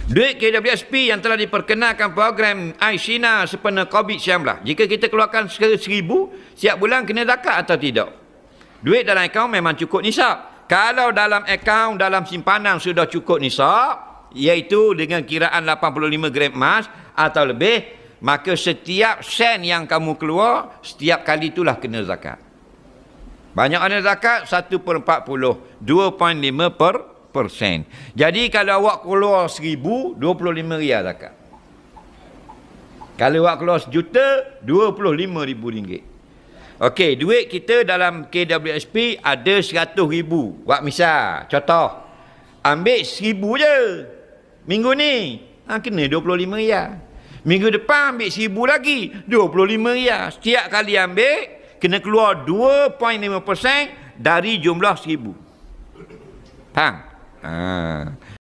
Duit KWSP yang telah diperkenalkan program iSina sempena COVID-19. Jika kita keluarkan 1,000, setiap bulan kena zakat atau tidak? Duit dalam akaun memang cukup nisab. Kalau dalam akaun, dalam simpanan sudah cukup nisab, iaitu dengan kiraan 85 gram emas atau lebih, maka setiap sen yang kamu keluar, setiap kali itulah kena zakat. Banyak ada zakat 1/40, 2.5%. Jadi kalau awak keluar 1,000, 25 riyal zakat. Kalau awak keluar 1,000,000, 25,000 ringgit. Okey, duit kita dalam KWSP ada 100,000. Buat misal, contoh, ambil 1,000 je. Minggu ni, kena 25 riyal. Minggu depan ambil 1,000 lagi, 25 riyal. Setiap kali ambil, kena keluar 2.5% dari jumlah 1,000. Faham?